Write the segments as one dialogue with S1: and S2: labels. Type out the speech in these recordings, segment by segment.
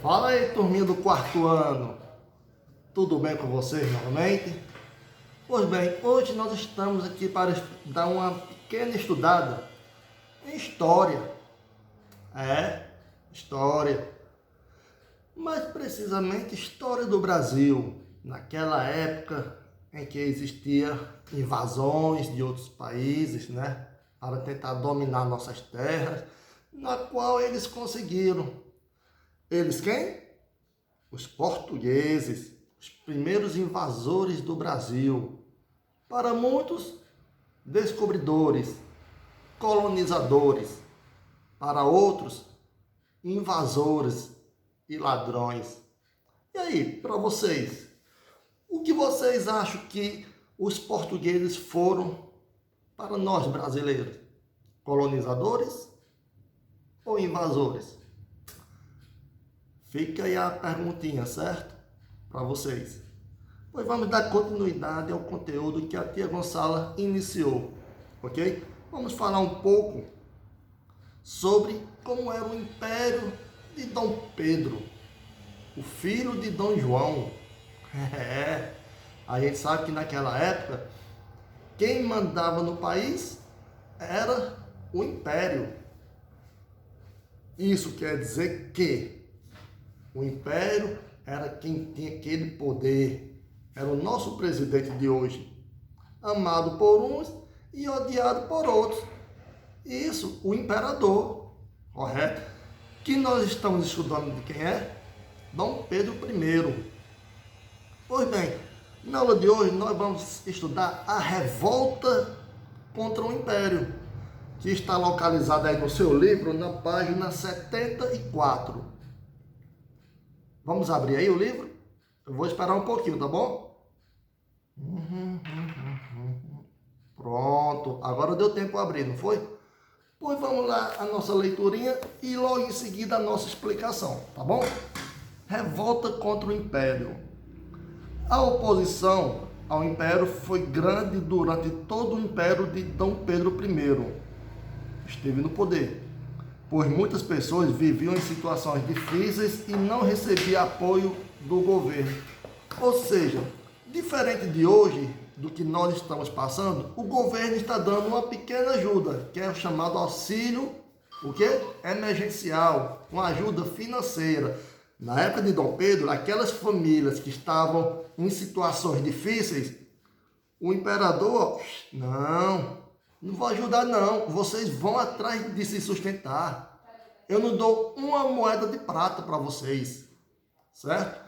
S1: Fala aí, turminha do quarto ano. Tudo bem com vocês novamente? Pois bem, hoje nós estamos aqui para dar uma pequena estudada em história. História. Mais precisamente, história do Brasil. Naquela época em que existia invasões de outros países, né? Para tentar dominar nossas terras, na qual eles conseguiram. Eles quem? Os portugueses, os primeiros invasores do Brasil. Para muitos, descobridores, colonizadores. Para outros, invasores e ladrões. E aí, para vocês, o que vocês acham que os portugueses foram para nós brasileiros? Colonizadores ou invasores? Fica aí a perguntinha, certo? Para vocês. Pois vamos dar continuidade ao conteúdo que a tia Gonçala iniciou, ok? Vamos falar um pouco sobre como era o Império de Dom Pedro, o filho de Dom João. A gente sabe que naquela época, quem mandava no país era o Império. Isso quer dizer que o Império era quem tinha aquele poder. Era o nosso presidente de hoje. Amado por uns e odiado por outros. Isso, o imperador, correto? Que nós estamos estudando de quem é? Dom Pedro I. Pois bem, na aula de hoje nós vamos estudar a revolta contra o Império, que está localizada aí no seu livro, na página 74. Vamos abrir aí o livro? Eu vou esperar um pouquinho, tá bom? Pronto, agora deu tempo de abrir, não foi? Pois vamos lá a nossa leiturinha e logo em seguida a nossa explicação, tá bom? Revolta contra o Império. A oposição ao Império foi grande durante todo o Império de Dom Pedro I. Esteve no poder, pois muitas pessoas viviam em situações difíceis e não recebiam apoio do governo. Ou seja, diferente de hoje, do que nós estamos passando, o governo está dando uma pequena ajuda, que é o chamado auxílio, o quê? Emergencial, uma ajuda financeira. Na época de Dom Pedro, aquelas famílias que estavam em situações difíceis, o imperador, não vou ajudar não, vocês vão atrás de se sustentar. Eu não dou uma moeda de prata para vocês, certo?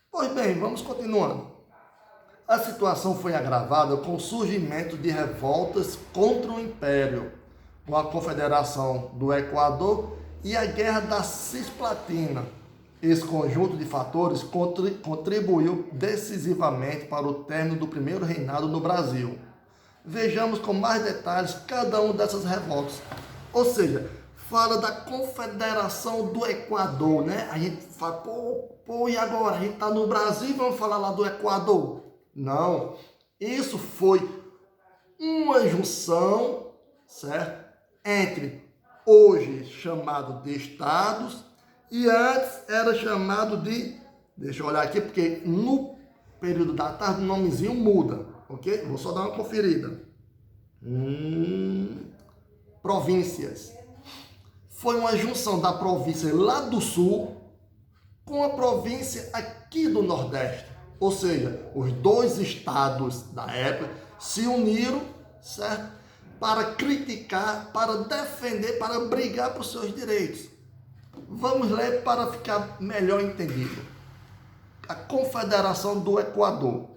S1: Pois bem, vamos continuando. A situação foi agravada com o surgimento de revoltas contra o Império, com a Confederação do Equador e a Guerra da Cisplatina. Esse conjunto de fatores contribuiu decisivamente para o término do primeiro reinado no Brasil. Vejamos com mais detalhes cada uma dessas revoltas. Ou seja, fala da Confederação do Equador, né? A gente fala, e agora? A gente está no Brasil e vamos falar lá do Equador? Não, isso foi uma junção, certo? Entre hoje chamado de estados e antes era chamado de, deixa eu olhar aqui porque no período da tarde o nomezinho muda, ok? Vou só dar uma conferida. Províncias. Foi uma junção da província lá do sul com a província aqui do Nordeste. Ou seja, os dois estados da época se uniram, certo? Para criticar, para defender, para brigar por seus direitos. Vamos ler para ficar melhor entendido. A Confederação do Equador.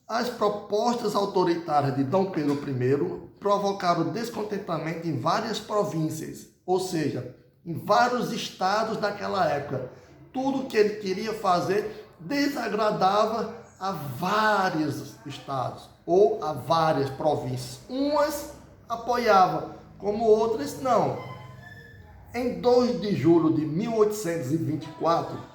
S1: As propostas autoritárias de Dom Pedro I provocaram descontentamento em várias províncias, ou seja, em vários estados daquela época. Tudo que ele queria fazer desagradava a vários estados ou a várias províncias. Umas apoiavam, como outras não. Em 2 de julho de 1824,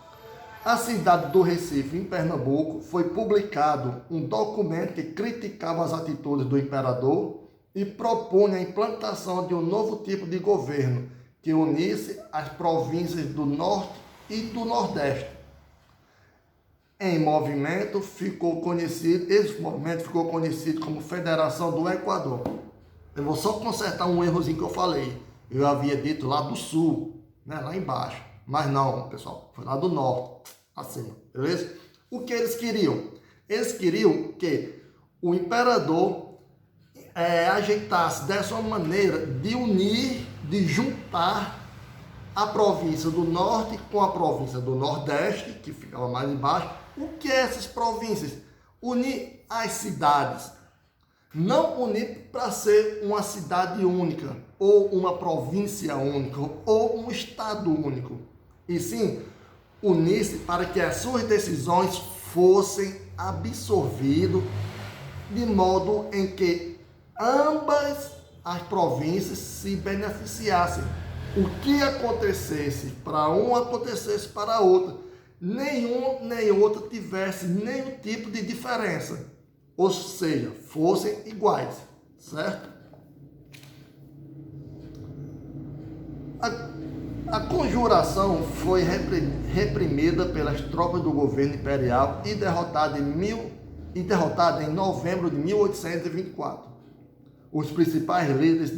S1: a cidade do Recife, em Pernambuco, foi publicado um documento que criticava as atitudes do imperador e propunha a implantação de um novo tipo de governo, que unisse as províncias do Norte e do Nordeste. Esse movimento ficou conhecido como Federação do Equador. Eu vou só consertar um errozinho que eu falei. Eu havia dito lá do Sul, né, lá embaixo. Mas não, pessoal, foi lá do Norte, acima, beleza? O que eles queriam? Eles queriam que o imperador ajeitasse dessa maneira de unir, de juntar a província do Norte com a província do Nordeste, que ficava mais embaixo. O que é essas províncias? Unir as cidades. Não unir para ser uma cidade única, ou uma província única, ou um estado único. E sim, unir-se para que as suas decisões fossem absorvidas de modo em que ambas as províncias se beneficiassem. O que acontecesse para um acontecesse para a outra. Nenhum nem outra tivesse nenhum tipo de diferença. Ou seja, fossem iguais, certo? A conjuração foi reprimida pelas tropas do governo imperial e derrotada em novembro de 1824. Os principais líderes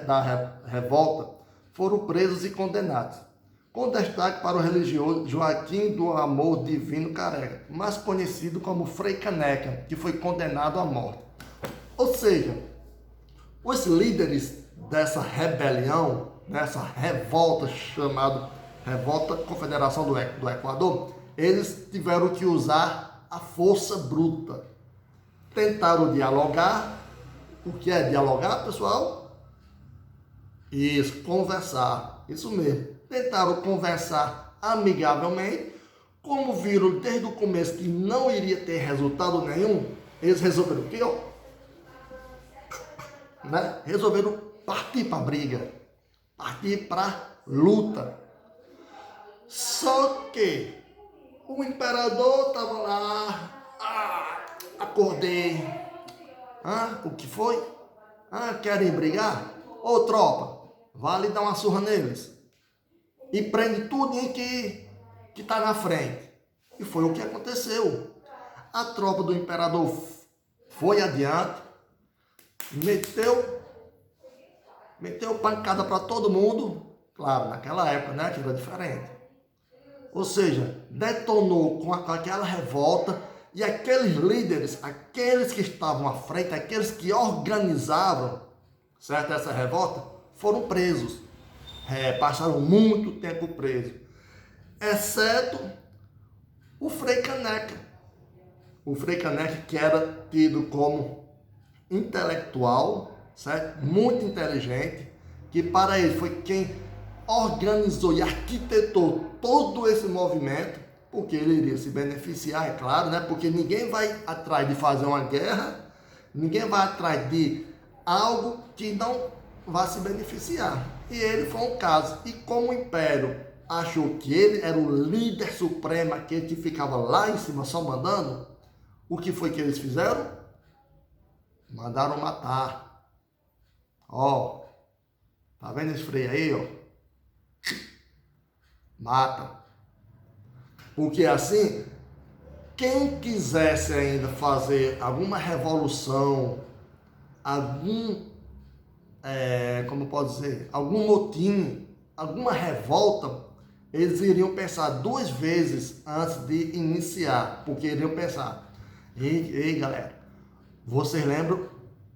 S1: da revolta foram presos e condenados, com destaque para o religioso Joaquim do Amor Divino Careca, mais conhecido como Frei Caneca, que foi condenado à morte. Ou seja, os líderes dessa rebelião, nessa revolta chamada Revolta Confederação do Equador, eles tiveram que usar a força bruta. Tentaram dialogar. O que é dialogar, pessoal? Isso, conversar. Isso mesmo. Tentaram conversar amigavelmente. Como viram desde o começo que não iria ter resultado nenhum, eles resolveram o quê? Né? Resolveram partir para a briga. Partir para a luta. Só que o imperador estava lá. Acordei. O que foi? Querem brigar? Ô tropa, vale dar uma surra neles. E prende tudo que está na frente. E foi o que aconteceu. A tropa do imperador foi adiante, meteu pancada para todo mundo. Claro, naquela época, né, que era diferente. Ou seja, detonou com aquela revolta e aqueles líderes, aqueles que estavam à frente, aqueles que organizavam, certo, essa revolta, foram presos. Passaram muito tempo presos. Exceto o Frei Caneca. O Frei Caneca, que era tido como intelectual, certo? Muito inteligente, que para ele foi quem organizou e arquitetou todo esse movimento, porque ele iria se beneficiar, é claro, né? Porque ninguém vai atrás de fazer uma guerra, ninguém vai atrás de algo que não vai se beneficiar. E ele foi um caso. E como o Império achou que ele era o líder supremo, aquele que ficava lá em cima só mandando, o que foi que eles fizeram? Mandaram matar. Ó, tá vendo esse freio aí, ó? Mata. Porque assim, quem quisesse ainda fazer alguma revolução, como pode dizer, algum motim, alguma revolta, eles iriam pensar duas vezes antes de iniciar, porque iriam pensar, ei galera, vocês lembram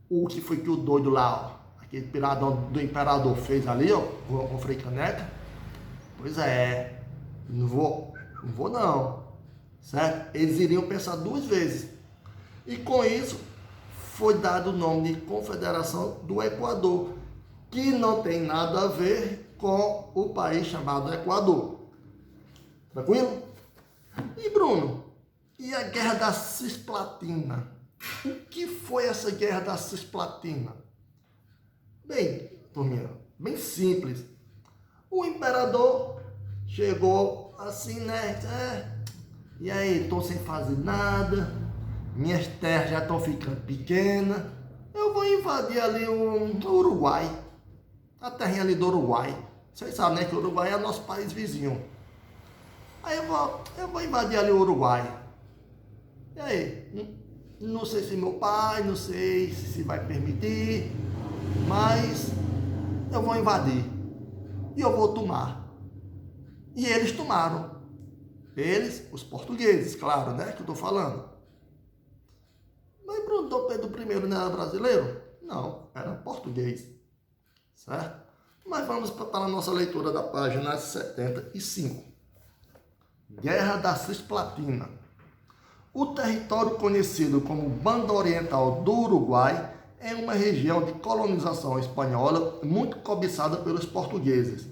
S1: o que foi que o doido lá, ó, aquele piradão do imperador fez ali, ó, com o Frei Caneca? Pois é, não vou não, certo? Eles iriam pensar duas vezes. E com isso, foi dado o nome de Confederação do Equador, que não tem nada a ver com o país chamado Equador. Tranquilo? E Bruno, e a Guerra da Cisplatina? O que foi essa Guerra da Cisplatina? Bem, turminha, bem simples. O imperador chegou assim, né? E aí, estou sem fazer nada, minhas terras já estão ficando pequenas, eu vou invadir ali o Uruguai, a terrinha ali do Uruguai. Vocês sabem, né, que o Uruguai é nosso país vizinho. Aí eu vou invadir ali o Uruguai. E aí? Não sei se meu pai, não sei se vai permitir, mas eu vou invadir. E eu vou tomar. E eles tomaram. Eles, os portugueses, claro, né, que eu estou falando. Mas Bruno, Dom Pedro I não era brasileiro? Não, era português. Certo? Mas vamos para a nossa leitura da página 75. Guerra da Cisplatina. O território conhecido como Banda Oriental do Uruguai é uma região de colonização espanhola muito cobiçada pelos portugueses.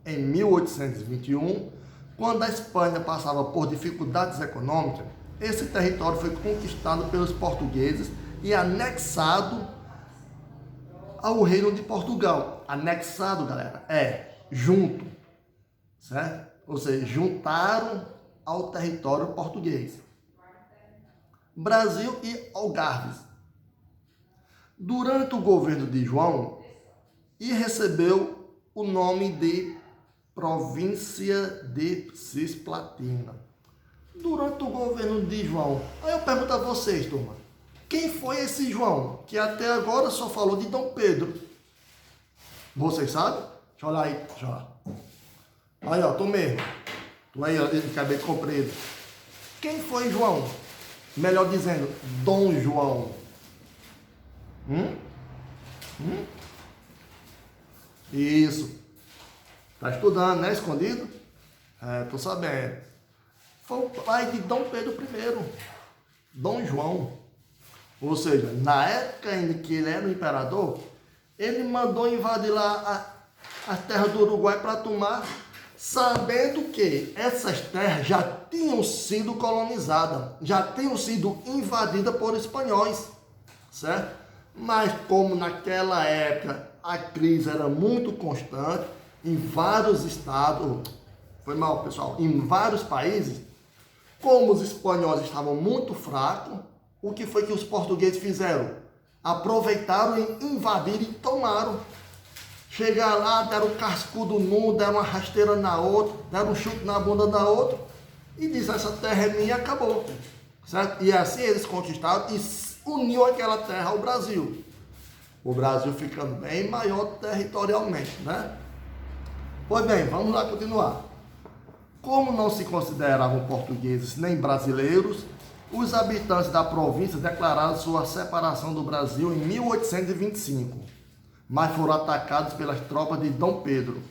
S1: Em 1821, quando a Espanha passava por dificuldades econômicas, esse território foi conquistado pelos portugueses e anexado ao Reino de Portugal. Anexado, galera, junto, certo? Ou seja, juntaram ao território português. Brasil e Algarves. Durante o governo de João, e recebeu o nome de Província de Cisplatina. Durante o governo de João, aí eu pergunto a vocês, turma, quem foi esse João que até agora só falou de Dom Pedro? Vocês sabem? Deixa eu olhar aí, deixa eu olhar. Aí, ó, tô mesmo. Tô aí, ó, de cabelo comprido. Quem foi João? Melhor dizendo, Dom João. Isso. Tá estudando, né? Escondido? Tô sabendo. Foi o pai de Dom Pedro I. Dom João. Ou seja, na época em que ele era o imperador, ele mandou invadir lá a terra do Uruguai para tomar, sabendo que essas terras já tinham sido colonizadas, já tinham sido invadidas por espanhóis, certo? Mas como naquela época a crise era muito constante, em vários estados, foi mal pessoal, em vários países, como os espanhóis estavam muito fracos, o que foi que os portugueses fizeram? Aproveitaram e invadiram e tomaram. Chegaram lá, deram um cascudo num, deram uma rasteira na outra, deram um chute na bunda da outra e disseram, essa terra é minha e acabou. Certo? E assim eles conquistaram e uniu aquela terra ao Brasil. O Brasil ficando bem maior territorialmente, né? Pois bem, vamos lá continuar. Como não se consideravam portugueses nem brasileiros, os habitantes da província declararam sua separação do Brasil em 1825, mas foram atacados pelas tropas de Dom Pedro.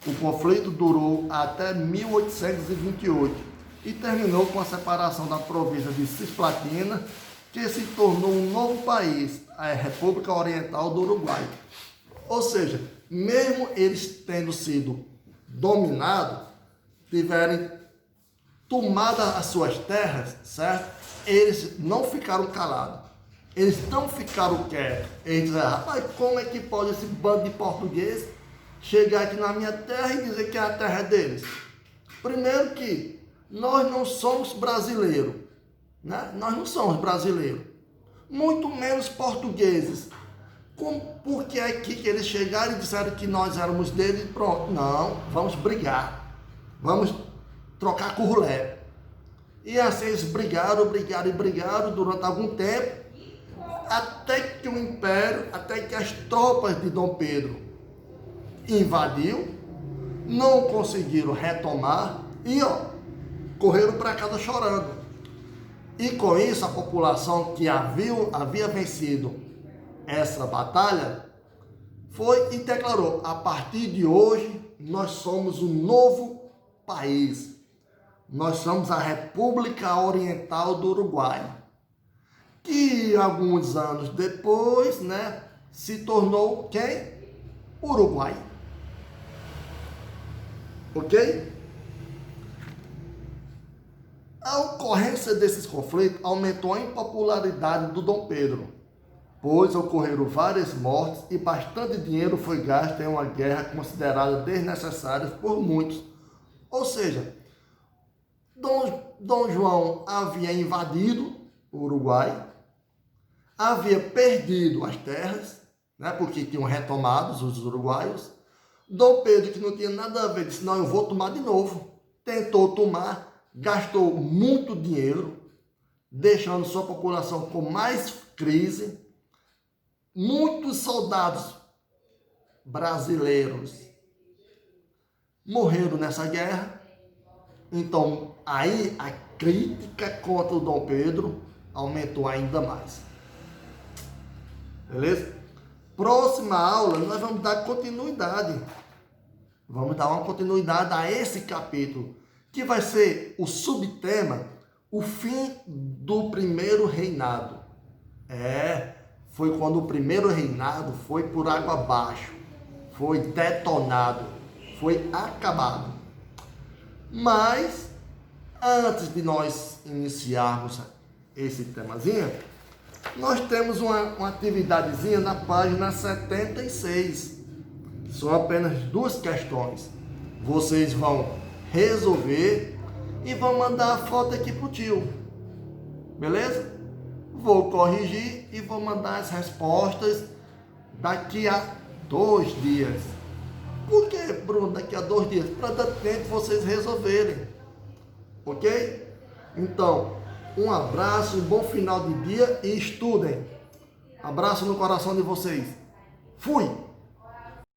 S1: O conflito durou até 1828 e terminou com a separação da província de Cisplatina, que se tornou um novo país, a República Oriental do Uruguai. Ou seja, mesmo eles tendo sido dominados, tiverem tomado as suas terras, certo? Eles não ficaram calados. Eles não ficaram quietos. Eles disseram, rapaz, como é que pode esse bando de português chegar aqui na minha terra e dizer que a terra é deles? Primeiro que nós não somos brasileiros, né? Nós não somos brasileiros. Muito menos portugueses. Por que é que eles chegaram e disseram que nós éramos deles e pronto? Não, vamos brigar. Vamos trocar curulé. E assim eles brigaram durante algum tempo, até que o império, até que as tropas de Dom Pedro invadiu, não conseguiram retomar e correram para casa chorando. E com isso a população que havia vencido essa batalha foi e declarou, a partir de hoje nós somos um novo país. Nós somos a República Oriental do Uruguai, que alguns anos depois, né, se tornou quem? Uruguai. Ok? A ocorrência desses conflitos aumentou a impopularidade do Dom Pedro, pois ocorreram várias mortes e bastante dinheiro foi gasto em uma guerra considerada desnecessária por muitos. Ou seja, Dom João havia invadido o Uruguai, havia perdido as terras, né, porque tinham retomado os uruguaios. Dom Pedro, que não tinha nada a ver, disse, não, eu vou tomar de novo. Tentou tomar, gastou muito dinheiro, deixando sua população com mais crise. Muitos soldados brasileiros morreram nessa guerra. Então, aí a crítica contra o Dom Pedro aumentou ainda mais. Beleza? Próxima aula, nós vamos dar continuidade. Vamos dar uma continuidade a esse capítulo, que vai ser o subtema, o fim do primeiro reinado. Foi quando o primeiro reinado foi por água abaixo, foi detonado, foi acabado. Mas, antes de nós iniciarmos esse temazinho, nós temos uma atividadezinha na página 76. São apenas 2 questões. Vocês vão resolver e vão mandar a foto aqui pro tio. Beleza? Vou corrigir e vou mandar as respostas daqui a 2 dias. Por que, Bruno, daqui a 2 dias? Para dar tempo vocês resolverem. Ok? Então, um abraço, um bom final de dia e estudem. Abraço no coração de vocês. Fui!